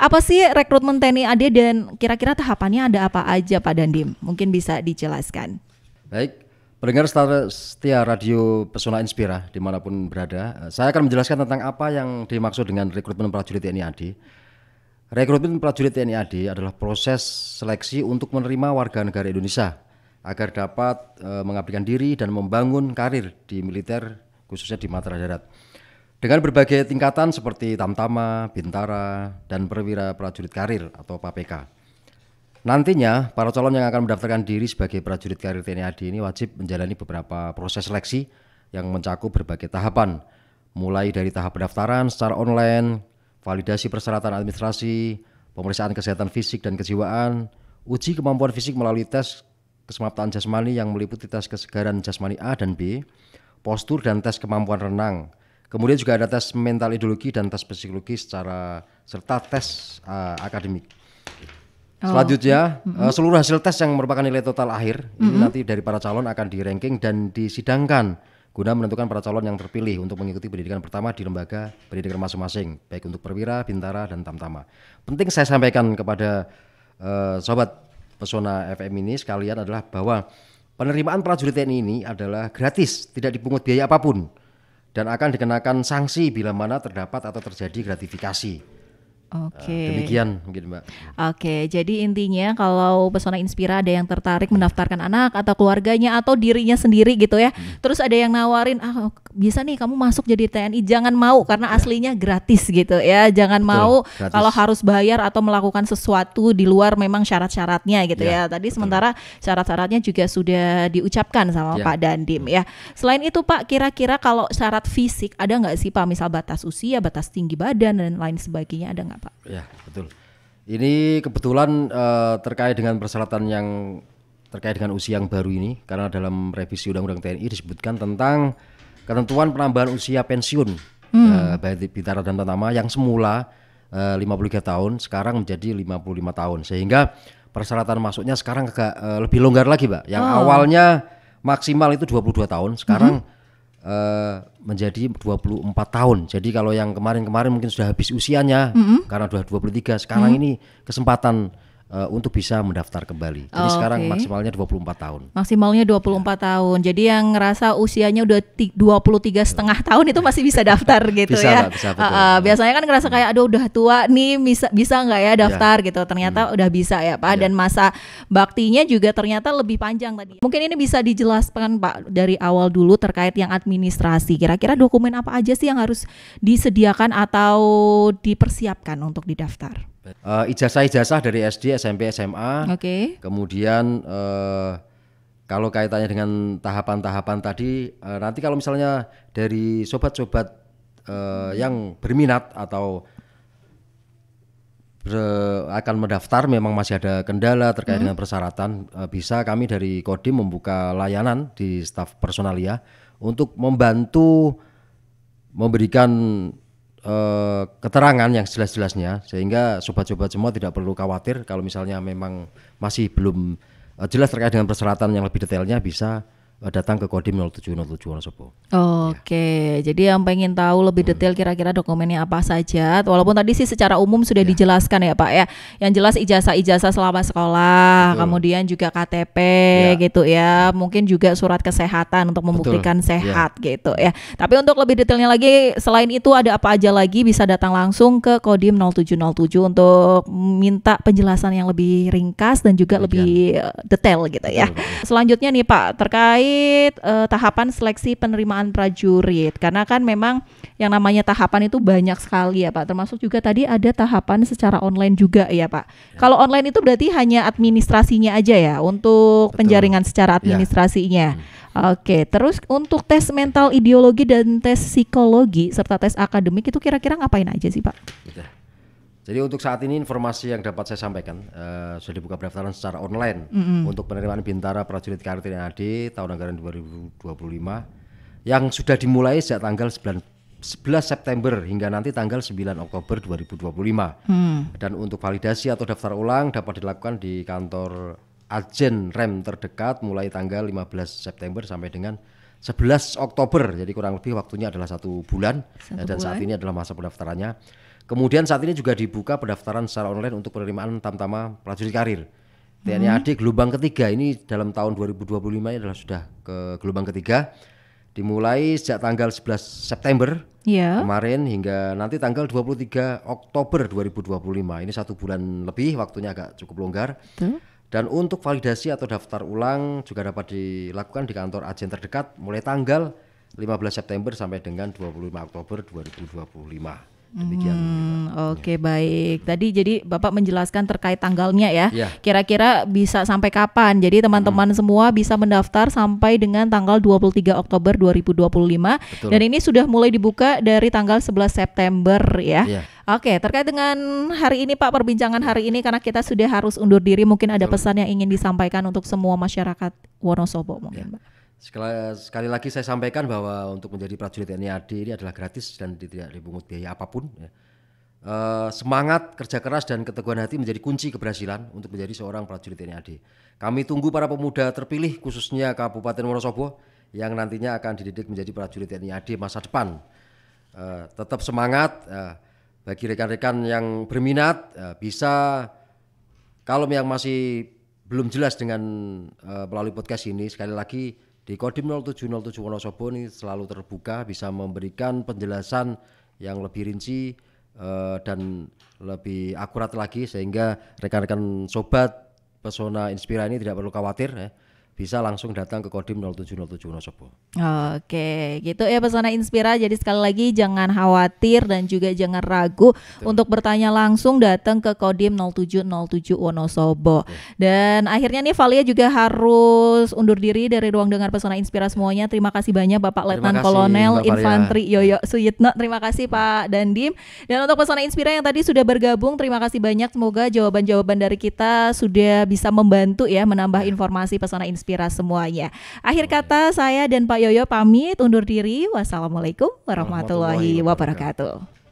Apa sih rekrutmen TNI AD dan kira-kira tahapannya ada apa aja Pak Dandim? Mungkin bisa dijelaskan. Baik, pendengar setia radio Pesona Inspira dimanapun berada, saya akan menjelaskan tentang apa yang dimaksud dengan rekrutmen prajurit TNI AD. Rekrutmen prajurit TNI AD adalah proses seleksi untuk menerima warga negara Indonesia agar dapat mengabdikan diri dan membangun karir di militer, khususnya di Matra Darat. Dengan berbagai tingkatan seperti Tamtama, Bintara, dan Perwira Prajurit Karir atau PAPK. Nantinya para calon yang akan mendaftarkan diri sebagai prajurit karir TNI AD ini wajib menjalani beberapa proses seleksi yang mencakup berbagai tahapan, mulai dari tahap pendaftaran secara online, validasi persyaratan administrasi, pemeriksaan kesehatan fisik dan kejiwaan, uji kemampuan fisik melalui tes kesemaptaan jasmani yang meliputi tes kesegaran jasmani A dan B, postur dan tes kemampuan renang. Kemudian juga ada tes mental ideologi dan tes psikologi serta tes akademik. Selanjutnya seluruh hasil tes yang merupakan nilai total akhir ini nanti dari para calon akan di-ranking dan disidangkan guna menentukan para calon yang terpilih untuk mengikuti pendidikan pertama di lembaga pendidikan masing-masing, baik untuk Perwira, Bintara, dan Tamtama. Penting saya sampaikan kepada sobat Pesona FM ini sekalian adalah bahwa penerimaan prajurit TNI ini adalah gratis, tidak dipungut biaya apapun, dan akan dikenakan sanksi bila mana terdapat atau terjadi gratifikasi. Oke. Demikian mungkin Mbak. Oke, jadi intinya kalau Pesona Inspira ada yang tertarik mendaftarkan anak atau keluarganya atau dirinya sendiri gitu ya. Terus ada yang nawarin, bisa nih kamu masuk jadi TNI, jangan mau karena aslinya gratis gitu ya. Jangan mau kalau harus bayar atau melakukan sesuatu di luar memang syarat-syaratnya gitu ya. Tadi sementara syarat-syaratnya juga sudah diucapkan sama Pak Dandim ya. Selain itu Pak, kira-kira kalau syarat fisik ada nggak sih Pak, misal batas usia, batas tinggi badan dan lain sebagainya, ada nggak Pak? Ya betul. Ini kebetulan terkait dengan persyaratan yang terkait dengan usia yang baru ini, karena dalam revisi Undang-Undang TNI disebutkan tentang ketentuan penambahan usia pensiun baik Bintara dan Tamtama yang semula 53 tahun sekarang menjadi 55 tahun, sehingga persyaratan masuknya sekarang agak lebih longgar lagi Mbak. Yang awalnya maksimal itu 22 tahun sekarang menjadi 24 tahun. Jadi kalau yang kemarin-kemarin mungkin sudah habis usianya karena sudah 23, sekarang ini kesempatan untuk bisa mendaftar kembali. Jadi sekarang maksimalnya 24 tahun. Maksimalnya 24 tahun. Jadi yang ngerasa usianya udah 23,5 tahun itu masih bisa daftar gitu ya. Bisa, biasanya kan ngerasa kayak aduh udah tua nih, bisa nggak ya daftar gitu. Ternyata udah bisa ya Pak. Dan masa baktinya juga ternyata lebih panjang tadi. Mungkin ini bisa dijelaskan Pak dari awal dulu terkait yang administrasi. Kira-kira dokumen apa aja sih yang harus disediakan atau dipersiapkan untuk didaftar? Ijazah-ijazah dari SD, SMP, SMA. Kemudian kalau kaitannya dengan tahapan-tahapan tadi, nanti kalau misalnya dari sobat-sobat yang berminat atau akan mendaftar memang masih ada kendala terkait dengan persyaratan, bisa kami dari Kodim membuka layanan di staf personalia untuk membantu memberikan keterangan yang jelas-jelasnya, sehingga sobat-sobat semua tidak perlu khawatir kalau misalnya memang masih belum jelas terkait dengan persyaratan yang lebih detailnya, bisa datang ke Kodim 0707 Wonosobo. Jadi yang pengen tahu lebih detail kira-kira dokumennya apa saja, walaupun tadi sih secara umum sudah dijelaskan ya Pak ya. Yang jelas ijazah selama sekolah, kemudian juga KTP gitu ya, mungkin juga surat kesehatan untuk membuktikan sehat gitu ya. Tapi untuk lebih detailnya lagi, selain itu ada apa aja lagi, bisa datang langsung ke Kodim 0707 untuk minta penjelasan yang lebih ringkas dan juga lebih detail gitu ya. Selanjutnya nih Pak, terkait tahapan seleksi penerimaan prajurit, karena kan memang yang namanya tahapan itu banyak sekali ya Pak, termasuk juga tadi ada tahapan secara online juga ya Pak. Kalau online itu berarti hanya administrasinya aja ya, untuk penjaringan secara administrasinya. Terus untuk tes mental ideologi dan tes psikologi serta tes akademik itu kira-kira ngapain aja sih Pak? Jadi untuk saat ini informasi yang dapat saya sampaikan, sudah dibuka pendaftaran secara online untuk penerimaan Bintara Prajurit Karir TNI AD tahun anggaran 2025 yang sudah dimulai sejak tanggal 11 September hingga nanti tanggal 9 Oktober 2025. Dan untuk validasi atau daftar ulang dapat dilakukan di kantor Ajen Rem terdekat mulai tanggal 15 September sampai dengan 11 Oktober. Jadi kurang lebih waktunya adalah 1 bulan. Dan saat ini adalah masa pendaftarannya. Kemudian saat ini juga dibuka pendaftaran secara online untuk penerimaan tamtama prajurit karir TNI AD gelombang ketiga. Ini dalam tahun 2025 ini adalah sudah ke gelombang ketiga, dimulai sejak tanggal 11 September kemarin hingga nanti tanggal 23 Oktober 2025. Ini 1 bulan lebih, waktunya agak cukup longgar. Dan untuk validasi atau daftar ulang juga dapat dilakukan di kantor agen terdekat mulai tanggal 15 September sampai dengan 25 Oktober 2025. Demikian. Oke, baik. Tadi jadi Bapak menjelaskan terkait tanggalnya ya. Kira-kira bisa sampai kapan? Jadi teman-teman semua bisa mendaftar sampai dengan tanggal 23 Oktober 2025. Betul. Dan ini sudah mulai dibuka dari tanggal 11 September ya. Oke, terkait dengan hari ini Pak, perbincangan hari ini karena kita sudah harus undur diri, mungkin ada pesan yang ingin disampaikan untuk semua masyarakat Wonosobo mungkin Pak. Sekali lagi saya sampaikan bahwa untuk menjadi prajurit TNI AD ini adalah gratis dan tidak dipungut biaya apapun. Semangat, kerja keras dan keteguhan hati menjadi kunci keberhasilan untuk menjadi seorang prajurit TNI AD. Kami tunggu para pemuda terpilih khususnya Kabupaten Wonosobo yang nantinya akan dididik menjadi prajurit TNI AD masa depan. Tetap semangat, bagi rekan-rekan yang berminat bisa, kalau yang masih belum jelas dengan melalui podcast ini, sekali lagi di Kodim 0707 Wonosobo ini selalu terbuka, bisa memberikan penjelasan yang lebih rinci dan lebih akurat lagi, sehingga rekan-rekan sobat Pesona Inspira ini tidak perlu khawatir ya. Bisa langsung datang ke Kodim 0707 Wonosobo. Oke, gitu ya Pesona Inspira. Jadi sekali lagi jangan khawatir dan juga jangan ragu untuk bertanya langsung, datang ke Kodim 0707 Wonosobo. Dan akhirnya nih Valia juga harus undur diri dari ruang dengar Pesona Inspira semuanya. Terima kasih banyak Bapak Letnan Kolonel Infantri Yoyo Suyitno. Terima kasih Pak Dandim. Dan untuk Pesona Inspira yang tadi sudah bergabung, terima kasih banyak. Semoga jawaban-jawaban dari kita sudah bisa membantu ya, menambah informasi Pesona Inspira semuanya. Akhir kata, saya dan Pak Yoyo pamit undur diri. Wassalamualaikum warahmatullahi wabarakatuh.